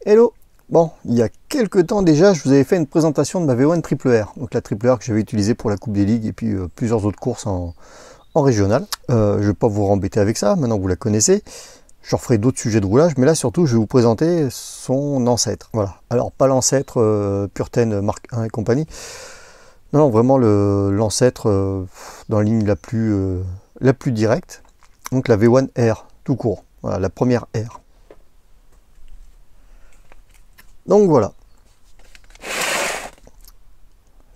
Hello! Bon, il y a quelques temps déjà, je vous avais fait une présentation de ma V1 Triple R. Donc la Triple R que j'avais utilisée pour la Coupe des Ligues et puis plusieurs autres courses en régional. Je ne vais pas vous rembêter avec ça, maintenant vous la connaissez. Je referai d'autres sujets de roulage, mais là surtout je vais vous présenter son ancêtre. Voilà. Alors pas l'ancêtre Purten Mark 1 et compagnie. Non, vraiment l'ancêtre dans la ligne la plus directe. Donc la V1 R, tout court. Voilà, la première R. Donc voilà,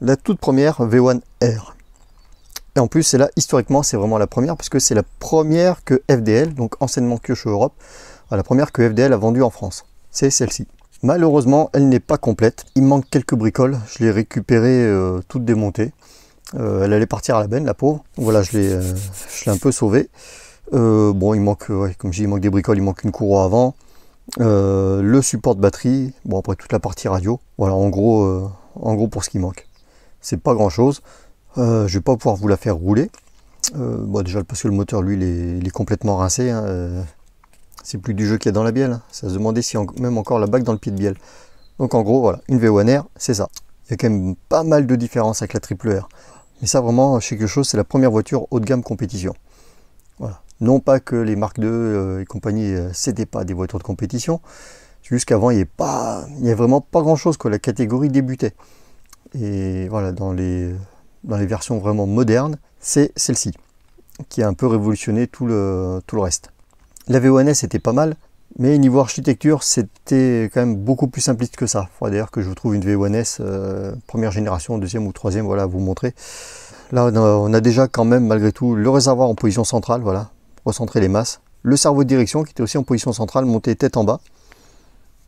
la toute première V1 R. Et en plus, c'est là, historiquement, c'est vraiment la première, parce que c'est la première que FDL, donc anciennement Kyosho Europe, la première que FDL a vendue en France. C'est celle-ci. Malheureusement, elle n'est pas complète. Il manque quelques bricoles. Je l'ai récupérée toute démontée. Elle allait partir à la benne, la pauvre. Voilà, je l'ai un peu sauvée. Bon, il manque, ouais, comme je dis, il manque des bricoles, il manque une courroie avant. Le support de batterie, bon après toute la partie radio, voilà en gros pour ce qui manque. C'est pas grand chose, je vais pas pouvoir vous la faire rouler, bon déjà parce que le moteur lui il est complètement rincé, hein, c'est plus du jeu qu'il y a dans la bielle, hein. Ça se demandait si même encore la bague dans le pied de bielle. Donc en gros voilà, une V1R c'est ça. Il y a quand même pas mal de différences avec la Triple R, mais ça vraiment chez quelque chose, c'est la première voiture haut de gamme compétition. Voilà. Non pas que les Mark II et compagnie c'était pas des voitures de compétition, juste qu'avant il n'y avait vraiment pas grand chose, quoi. La catégorie débutait. Et voilà, dans les versions vraiment modernes, c'est celle-ci qui a un peu révolutionné tout le reste. La V1S était pas mal, mais niveau architecture c'était quand même beaucoup plus simpliste que ça. Il faudrait d'ailleurs que je vous trouve une V1S première génération, deuxième ou troisième, voilà, à vous montrer. Là on a déjà quand même malgré tout le réservoir en position centrale, voilà, recentrer les masses. Le cerveau de direction qui était aussi en position centrale, monté tête en bas.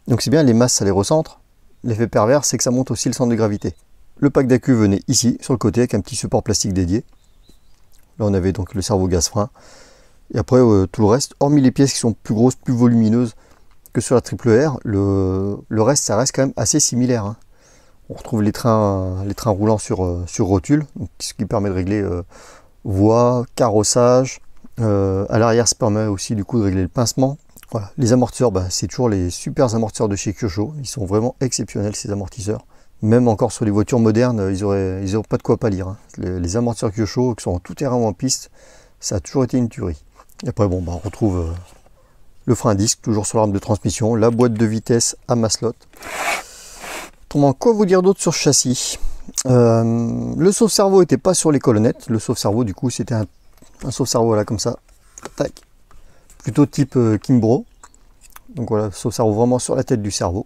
Donc c'est bien, les masses ça les recentre. L'effet pervers c'est que ça monte aussi le centre de gravité. Le pack d'accu venait ici, sur le côté, avec un petit support plastique dédié. Là on avait donc le cerveau gaz frein. Et après tout le reste, hormis les pièces qui sont plus grosses, plus volumineuses que sur la Triple R, le reste ça reste quand même assez similaire, hein. On retrouve les trains roulants sur rotule, ce qui permet de régler voie, carrossage. À l'arrière, ça permet aussi du coup de régler le pincement. Voilà. Les amortisseurs, c'est toujours les super amortisseurs de chez Kyosho. Ils sont vraiment exceptionnels ces amortisseurs. Même encore sur les voitures modernes, ils auraient pas de quoi pâlir, hein. Les amortisseurs Kyosho qui sont en tout terrain ou en piste, ça a toujours été une tuerie. Et après bon, on retrouve le frein à disque toujours sur l'arme de transmission, la boîte de vitesse à maslot. Autrement, quoi vous dire d'autre sur ce châssis? Le sauve-cerveau n'était pas sur les colonnettes. Le sauve-cerveau du coup c'était un sauve-cerveau là comme ça, tac, plutôt type Kimbro. Donc voilà, sauve-cerveau vraiment sur la tête du cerveau.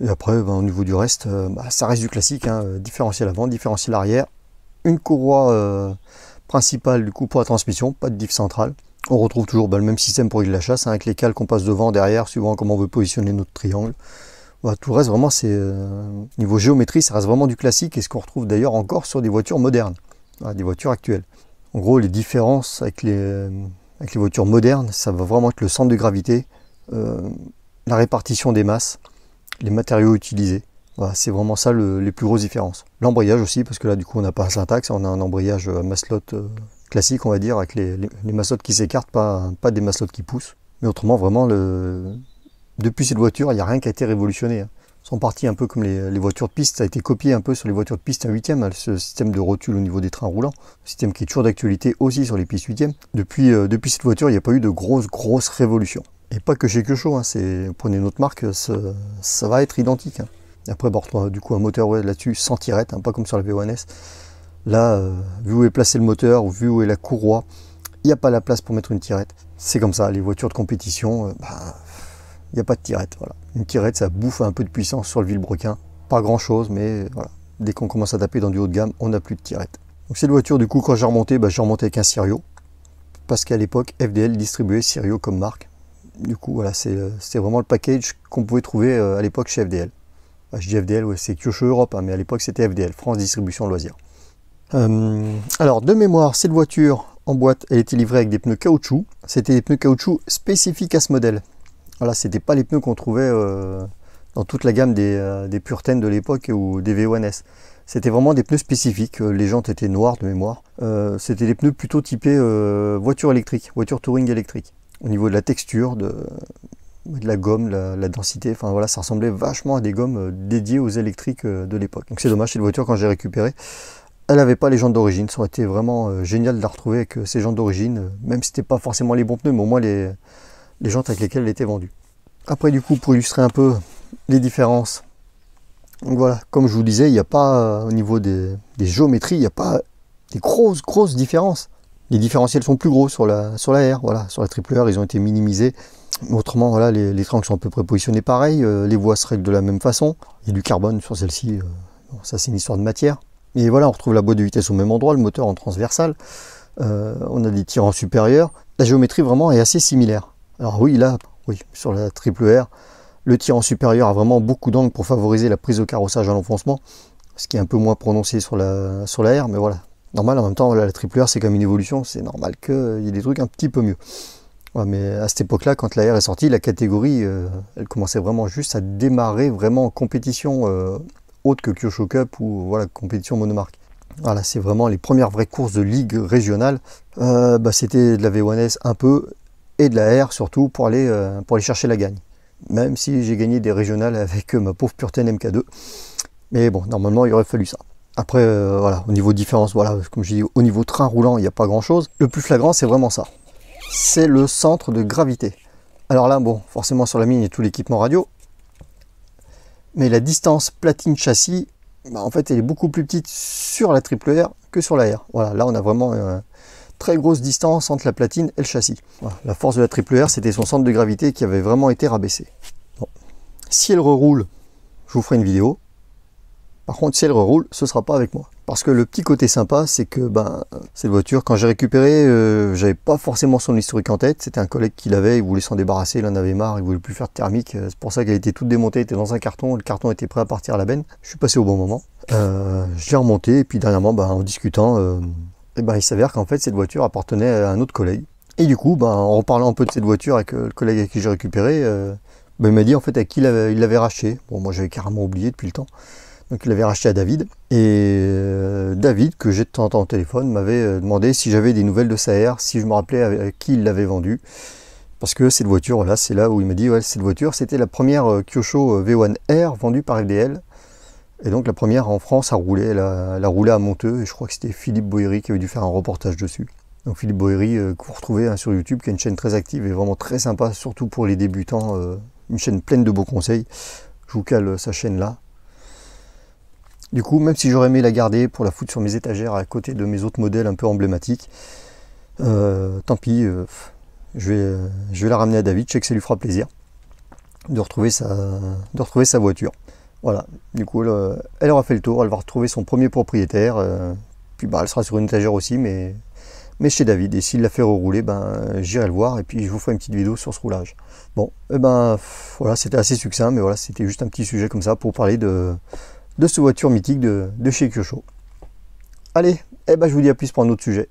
Et après au niveau du reste, ça reste du classique, hein. Différentiel avant, différentiel arrière, une courroie principale du coup pour la transmission, pas de diff centrale. On retrouve toujours le même système pour régler la chasse, hein, avec les cales qu'on passe devant, derrière, suivant comment on veut positionner notre triangle. Voilà, tout le reste vraiment c'est niveau géométrie, ça reste vraiment du classique, et ce qu'on retrouve d'ailleurs encore sur des voitures modernes, voilà, des voitures actuelles. En gros, les différences avec les voitures modernes, ça va vraiment être le centre de gravité, la répartition des masses, les matériaux utilisés. Voilà, c'est vraiment ça les plus grosses différences. L'embrayage aussi, parce que là du coup on n'a pas un syntaxe, on a un embrayage à maslot classique, on va dire, avec les maslots qui s'écartent, pas des maslots qui poussent. Mais autrement, vraiment, depuis cette voiture, il n'y a rien qui a été révolutionné, hein. Ils sont partis un peu comme les voitures de piste, ça a été copié un peu sur les voitures de piste 1/8e, hein, ce système de rotule au niveau des trains roulants, système qui est toujours d'actualité aussi sur les pistes 8e. Depuis cette voiture, il n'y a pas eu de grosse révolution. Et pas que chez Kyosho, hein, prenez notre marque, ça va être identique, hein. Après, du coup, un moteur là-dessus sans tirette, hein, pas comme sur la V1S. Là, vu où est placé le moteur, ou vu où est la courroie, il n'y a pas la place pour mettre une tirette. C'est comme ça, les voitures de compétition, il n'y a pas de tirette. Voilà. Une tirette, ça bouffe un peu de puissance sur le vilebrequin. Pas grand-chose, mais voilà. Dès qu'on commence à taper dans du haut de gamme, on n'a plus de tirette. Donc cette voiture, du coup, quand j'ai remonté avec un Sirio. Parce qu'à l'époque, FDL distribuait Sirio comme marque. Du coup, voilà, c'est vraiment le package qu'on pouvait trouver à l'époque chez FDL. Je dis FDL, ouais, c'est Kyosho Europe, hein, mais à l'époque c'était FDL, France Distribution Loisirs. Alors, de mémoire, cette voiture en boîte, elle était livrée avec des pneus caoutchouc. C'était des pneus caoutchouc spécifiques à ce modèle. Voilà, c'était pas les pneus qu'on trouvait dans toute la gamme des Purten de l'époque ou des V1S. C'était vraiment des pneus spécifiques. Les jantes étaient noires de mémoire. C'était des pneus plutôt typés voiture électrique, voiture touring électrique. Au niveau de la texture, de la gomme, la densité, enfin voilà, ça ressemblait vachement à des gommes dédiées aux électriques de l'époque. Donc c'est dommage, cette voiture, quand j'ai récupéré, elle n'avait pas les jantes d'origine. Ça aurait été vraiment génial de la retrouver avec ces jantes d'origine, même si c'était pas forcément les bons pneus, mais au moins les jantes avec lesquelles elle était vendue. Après, du coup, pour illustrer un peu les différences, donc voilà, comme je vous disais, il n'y a pas, au niveau des géométries, il n'y a pas des grosses différences. Les différentiels sont plus gros sur la R, voilà, sur la triple R, ils ont été minimisés. Autrement, voilà, les triangles sont à peu près positionnés pareil, les voies se règlent de la même façon. Il y a du carbone sur celle-ci, bon, ça c'est une histoire de matière. Mais voilà, on retrouve la boîte de vitesse au même endroit, le moteur en transversal. On a des tirants supérieurs. La géométrie vraiment est assez similaire. Alors oui, là, oui, sur la triple R, le tirant supérieur a vraiment beaucoup d'angles pour favoriser la prise au carrossage à l'enfoncement, ce qui est un peu moins prononcé sur la R, mais voilà. Normal, en même temps, voilà, la triple R c'est comme une évolution, c'est normal qu'il y ait des trucs un petit peu mieux. Ouais, mais à cette époque-là, quand la R est sortie, la catégorie, elle commençait vraiment juste à démarrer vraiment en compétition autre que Kyosho Cup ou voilà, compétition monomarque. Voilà, c'est vraiment les premières vraies courses de ligue régionale. C'était de la V1S un peu et de la R surtout pour aller chercher la gagne. Même si j'ai gagné des régionales avec ma pauvre Purten MK2. Mais bon, normalement, il aurait fallu ça. Après, voilà, au niveau différence, voilà, comme je dis, au niveau train roulant, il n'y a pas grand-chose. Le plus flagrant, c'est vraiment ça. C'est le centre de gravité. Alors là, bon, forcément sur la mine, il y a tout l'équipement radio. Mais la distance platine-châssis, en fait, elle est beaucoup plus petite sur la triple R que sur la R. Voilà, là, on a vraiment une très grosse distance entre la platine et le châssis. Voilà, la force de la triple R, c'était son centre de gravité qui avait vraiment été rabaissé. Bon. Si elle reroule, je vous ferai une vidéo. Par contre, si elle reroule, ce ne sera pas avec moi. Parce que le petit côté sympa, c'est que cette voiture, quand j'ai récupéré, j'avais pas forcément son historique en tête. C'était un collègue qui l'avait, il voulait s'en débarrasser, il en avait marre, il voulait plus faire de thermique. C'est pour ça qu'elle était toute démontée, elle était dans un carton, le carton était prêt à partir à la benne. Je suis passé au bon moment. Je l'ai remonté, et puis dernièrement, en discutant, il s'avère qu'en fait, cette voiture appartenait à un autre collègue. Et du coup, en reparlant un peu de cette voiture avec le collègue avec qui j'ai récupéré, il m'a dit en fait à qui il l'avait racheté. Bon, moi j'avais carrément oublié depuis le temps. Donc il l'avait racheté à David. Et David, que j'ai de temps en temps au téléphone, m'avait demandé si j'avais des nouvelles de sa R, si je me rappelais à qui il l'avait vendue. Parce que cette voiture, voilà, c'est là où il m'a dit, ouais, cette voiture, c'était la première Kyosho V1R vendue par FDL. Et donc la première en France à rouler, elle a roulé à Monteux. Et je crois que c'était Philippe Boéry qui avait dû faire un reportage dessus. Donc Philippe Boéry, que vous retrouvez sur YouTube, qui a une chaîne très active et vraiment très sympa, surtout pour les débutants. Une chaîne pleine de beaux conseils. Je vous cale sa chaîne là. Du coup, même si j'aurais aimé la garder pour la foutre sur mes étagères à côté de mes autres modèles un peu emblématiques, tant pis, je vais la ramener à David, je sais que ça lui fera plaisir de retrouver sa voiture. Voilà, du coup, elle aura fait le tour, elle va retrouver son premier propriétaire, puis elle sera sur une étagère aussi, mais chez David. Et s'il la fait rerouler, j'irai le voir et puis je vous ferai une petite vidéo sur ce roulage. Bon, voilà, c'était assez succinct, mais voilà, c'était juste un petit sujet comme ça pour parler de cette voiture mythique de chez Kyosho. Allez, je vous dis à plus pour un autre sujet.